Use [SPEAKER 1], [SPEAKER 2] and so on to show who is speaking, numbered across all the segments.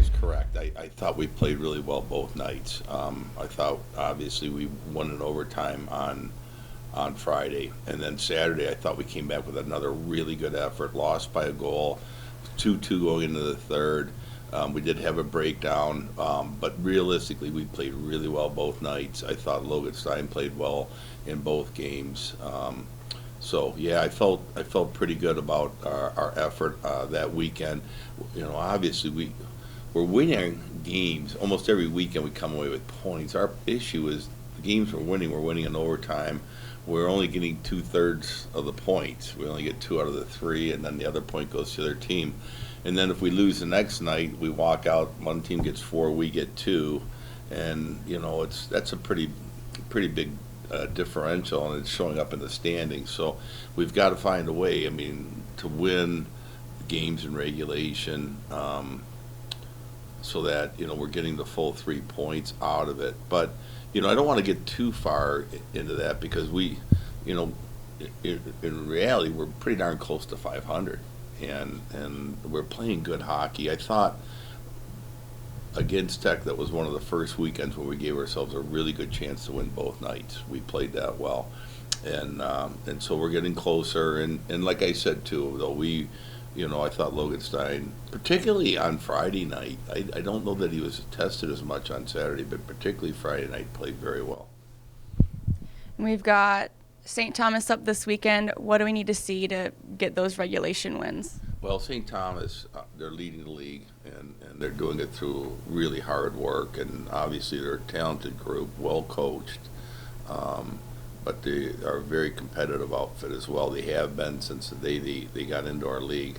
[SPEAKER 1] is correct. I thought we played really well both nights. I thought obviously we won in overtime on Friday, and then Saturday I thought we came back with another really good effort. Lost by a goal, 2-2 going into the third. We did have a breakdown, but realistically we played really well both nights. I thought Logan Stein played well in both games. So yeah, I felt pretty good about our effort that weekend. Obviously we're winning games almost every weekend. We come away with points. Our issue is the games we're winning in overtime. We're only getting 2/3 of the points. We only get 2 out of the 3, and then the other point goes to their team. And then if we lose the next night, we walk out. One team gets 4, we get 2, and that's a pretty big differential, and it's showing up in the standings. So we've got to find a way. I mean, to win games in regulation, so that we're getting the full 3 points out of it. But I don't want to get too far into that because in reality, we're pretty darn close to 500, and we're playing good hockey. I thought against Tech that was one of the first weekends where we gave ourselves a really good chance to win both nights. We played that well, and so we're getting closer. And like I said too, though I thought Logan Stein, particularly on Friday night, I don't know that he was tested as much on Saturday, but particularly Friday night played very well.
[SPEAKER 2] We've got St. Thomas up this weekend. What do we need to see to get those regulation wins?
[SPEAKER 1] Well, St. Thomas, they're leading the league, and they're doing it through really hard work, and obviously they're a talented group, well coached, but they are a very competitive outfit as well. They have been since the day they got into our league.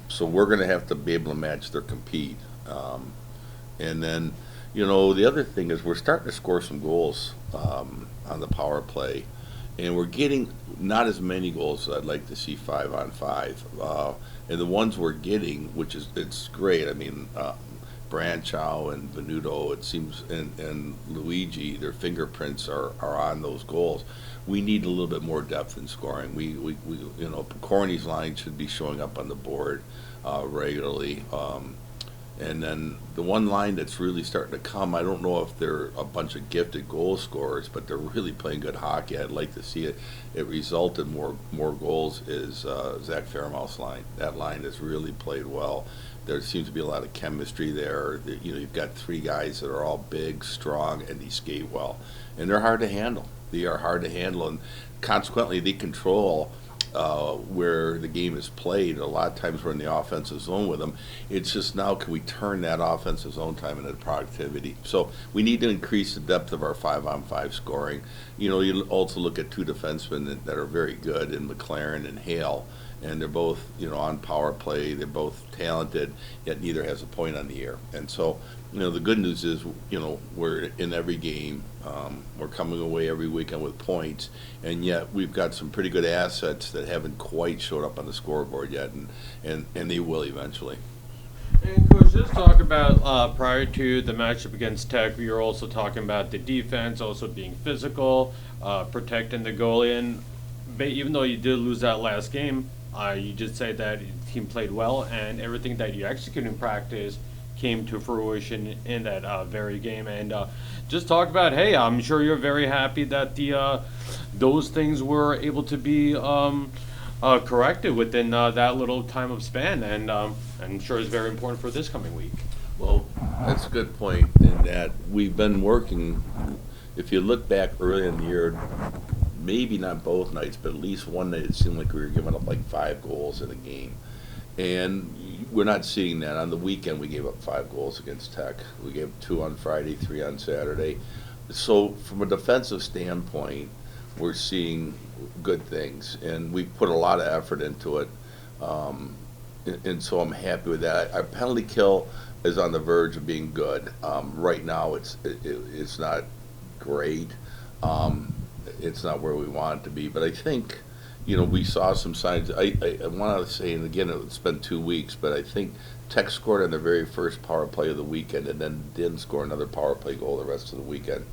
[SPEAKER 1] So we're going to have to be able to match their compete. And then, the other thing is we're starting to score some goals on the power play. And we're getting not as many goals as I'd like to see 5-on-5. And the ones we're getting, it's great. I mean, Branchow and Venuto, it seems, and Luigi, their fingerprints are on those goals. We need a little bit more depth in scoring. Corny's line should be showing up on the board regularly. And then the one line that's really starting to come, I don't know if they're a bunch of gifted goal scorers, but they're really playing good hockey. I'd like to see it result in more goals, is Zach Fairmouth's line. That line has really played well. There seems to be a lot of chemistry there. You've got 3 guys that are all big, strong, and they skate well. And they're hard to handle. They are hard to handle, and consequently they control where the game is played. A lot of times we're in the offensive zone with them. It's just now, can we turn that offensive zone time into productivity? So we need to increase the depth of our 5-on-5 scoring. You also look at 2 defensemen that are very good in McLaren and Hale, and they're both, on power play. They're both talented, yet neither has a point on the year. And so, the good news is, we're in every game. We're coming away every weekend with points, and yet we've got some pretty good assets that haven't quite showed up on the scoreboard yet, and they will eventually.
[SPEAKER 3] And Coach, just talk about prior to the matchup against Tech, we were also talking about the defense, also being physical, protecting the goalie. And even though you did lose that last game, you just said that the team played well, and everything that you executed in practice came to fruition in that very game. And just talk about, hey, I'm sure you're very happy that those things were able to be corrected within that little time of span, and I'm sure it's very important for this coming week.
[SPEAKER 1] Well, that's a good point in that we've been working. If you look back early in the year, maybe not both nights, but at least one night it seemed like we were giving up like 5 goals in a game. And we're not seeing that. On the weekend, we gave up 5 goals against Tech. We gave 2 on Friday, 3 on Saturday. So from a defensive standpoint, we're seeing good things, and we put a lot of effort into it. And so I'm happy with that. Our penalty kill is on the verge of being good. Right now, it's not great. It's not where we want it to be, but I think, we saw some signs. I want to say, and again, it's been 2 weeks, but I think Tech scored on their very first power play of the weekend, and then didn't score another power play goal the rest of the weekend.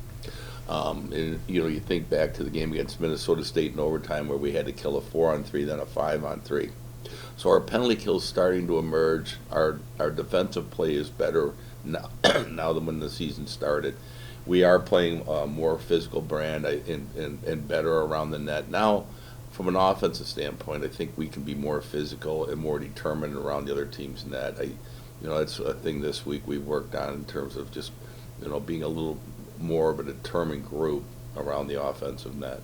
[SPEAKER 1] And you think back to the game against Minnesota State in overtime where we had to kill a 4-on-3, then a 5-on-3. So our penalty kill's starting to emerge. Our defensive play is better now, now than when the season started. We are playing a more physical brand and better around the net. Now, from an offensive standpoint, I think we can be more physical and more determined around the other team's net. It's a thing this week we've worked on in terms of just, being a little more of a determined group around the offensive net.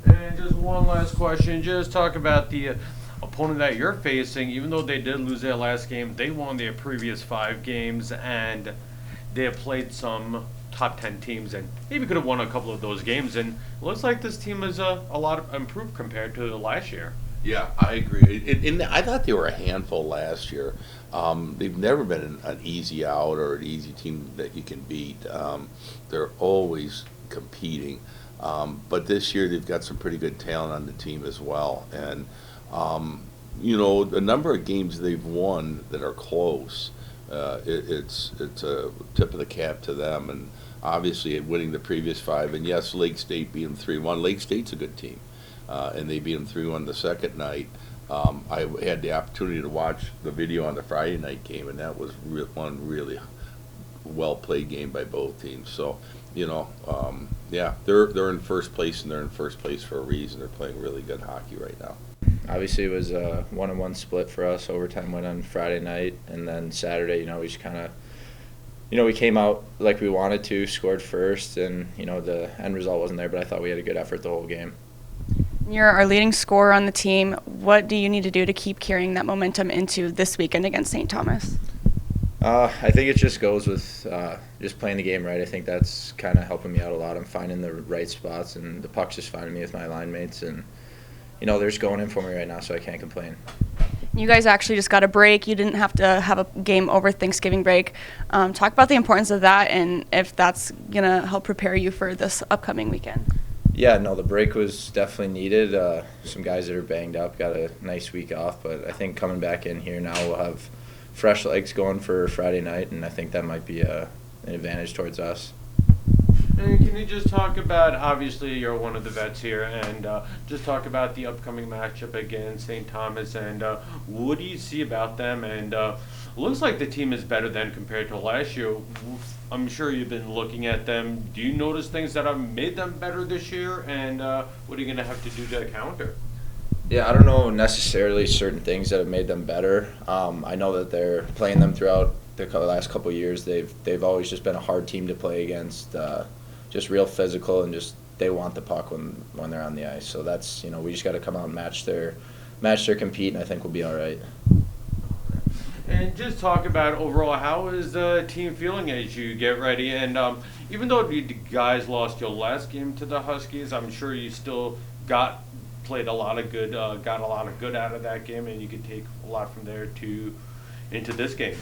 [SPEAKER 3] And just one last question. Just talk about the opponent that you're facing. Even though they did lose their last game, they won their previous 5 games, and they have played some top 10 teams and maybe could have won a couple of those games. And it looks like this team is a lot improved compared to last year.
[SPEAKER 1] Yeah, I agree. I thought they were a handful last year. They've never been an easy out or an easy team that you can beat. They're always competing. But this year they've got some pretty good talent on the team as well. And, the number of games they've won that are close, it's a tip of the cap to them. And obviously winning the previous 5. And yes, Lake State beat them 3-1. Lake State's a good team. And they beat them 3-1 the second night. I had the opportunity to watch the video on the Friday night game, and that was one really well-played game by both teams. So, they're in first place, and they're in first place for a reason. They're playing really good hockey right now.
[SPEAKER 4] Obviously, it was a 1-1 split for us. Overtime went on Friday night, and then Saturday, we just kind of, we came out like we wanted to, scored first, and, the end result wasn't there, but I thought we had a good effort the whole game.
[SPEAKER 2] You're our leading scorer on the team. What do you need to do to keep carrying that momentum into this weekend against St. Thomas?
[SPEAKER 4] I think it just goes with just playing the game right. I think that's kind of helping me out a lot. I'm finding the right spots, and the puck's just finding me with my line mates. And, they're just going in for me right now, so I can't complain.
[SPEAKER 2] You guys actually just got a break. You didn't have to have a game over Thanksgiving break. Talk about the importance of that and if that's going to help prepare you for this upcoming weekend.
[SPEAKER 4] Yeah, no, the break was definitely needed. Some guys that are banged up got a nice week off, but I think coming back in here now we'll have fresh legs going for Friday night, and I think that might be an advantage towards us.
[SPEAKER 3] And can you just talk about, obviously you're one of the vets here, and just talk about the upcoming matchup against St. Thomas, and what do you see about them? And looks like the team is better than compared to last year. I'm sure you've been looking at them. Do you notice things that have made them better this year, and what are you going to have to do to counter?
[SPEAKER 4] Yeah, I don't know necessarily certain things that have made them better. I know that they're playing them throughout the last couple of years. They've always just been a hard team to play against, just real physical, and just they want the puck when they're on the ice. So that's, we just got to come out and match their compete, and I think we'll be all right.
[SPEAKER 3] And just talk about overall, how is the team feeling as you get ready? And even though the guys lost your last game to the Huskies, I'm sure you still got a lot of good out of that game, and you could take a lot from there into this game.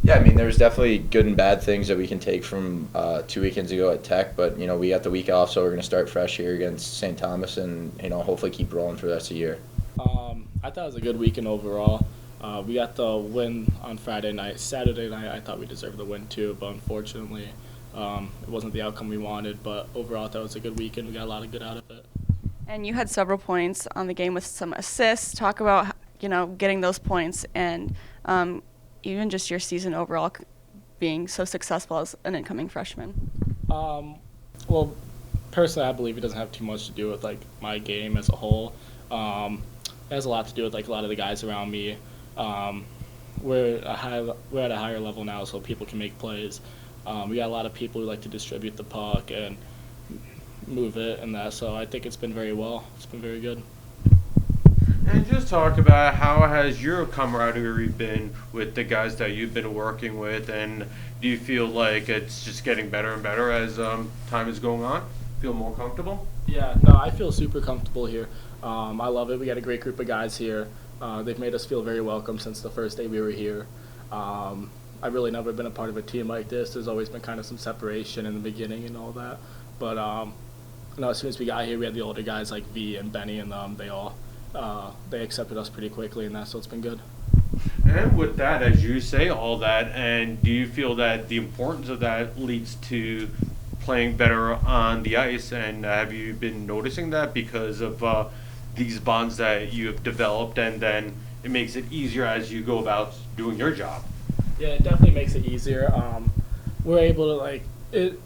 [SPEAKER 4] Yeah, I mean, there's definitely good and bad things that we can take from 2 weekends ago at Tech, but we got the week off, so we're going to start fresh here against St. Thomas, and hopefully keep rolling for the rest of the year.
[SPEAKER 5] I thought it was a good weekend overall. We got the win on Friday night. Saturday night, I thought we deserved the win too, but unfortunately, it wasn't the outcome we wanted. But overall, I thought it was a good weekend. We got a lot of good out of it.
[SPEAKER 2] And you had several points on the game with some assists. Talk about, getting those points and even just your season overall being so successful as an incoming freshman.
[SPEAKER 5] Well, personally, I believe it doesn't have too much to do with my game as a whole. It has a lot to do with a lot of the guys around me. We're at a higher level now, so people can make plays. We got a lot of people who like to distribute the puck and move it and that, so I think it's been very well. It's been very good.
[SPEAKER 3] And just talk about how has your camaraderie been with the guys that you've been working with, and do you feel like it's just getting better and better as time is going on? Feel more comfortable?
[SPEAKER 5] Yeah, no, I feel super comfortable here. I love it. We got a great group of guys here. They've made us feel very welcome since the first day we were here. I've really never been a part of a team like this. There's always been kind of some separation in the beginning and all that. But as soon as we got here, we had the older guys like V and Benny, and they accepted us pretty quickly, and so it's been good.
[SPEAKER 3] And with that, as you say all that, and do you feel that the importance of that leads to playing better on the ice, and have you been noticing that because of these bonds that you have developed, and then it makes it easier as you go about doing your job.
[SPEAKER 5] Yeah, it definitely makes it easier. We're able to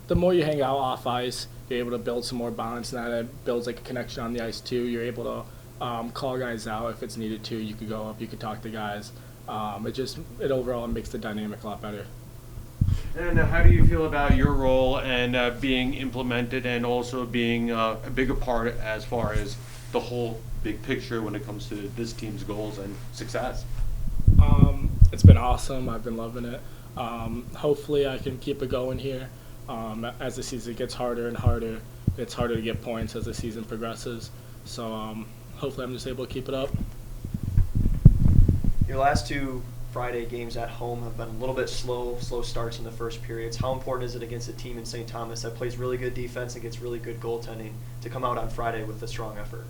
[SPEAKER 5] the more you hang out off ice, you're able to build some more bonds, and that builds like a connection on the ice too. You're able to call guys out if it's needed to. You could go up, you could talk to guys. It overall makes the dynamic a lot better.
[SPEAKER 3] And how do you feel about your role and being implemented and also being a bigger part as far as the whole big picture when it comes to this team's goals and success?
[SPEAKER 5] It's been awesome. I've been loving it. Hopefully I can keep it going here. As the season gets harder and harder, it's harder to get points as the season progresses. So hopefully I'm just able to keep it up.
[SPEAKER 6] Your last two Friday games at home have been a little bit slow starts in the first periods. How important is it against a team in St. Thomas that plays really good defense and gets really good goaltending to come out on Friday with a strong effort?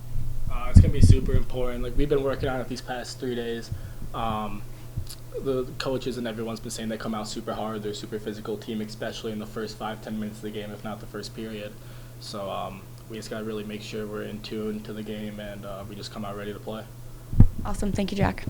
[SPEAKER 5] It's going to be super important. Like, we've been working on it these past 3 days. The coaches and everyone's been saying they come out super hard. They're a super physical team, especially in the first 5-10 minutes of the game, if not the first period. So we just got to really make sure we're in tune to the game and we just come out ready to play.
[SPEAKER 2] Awesome. Thank you, Jack.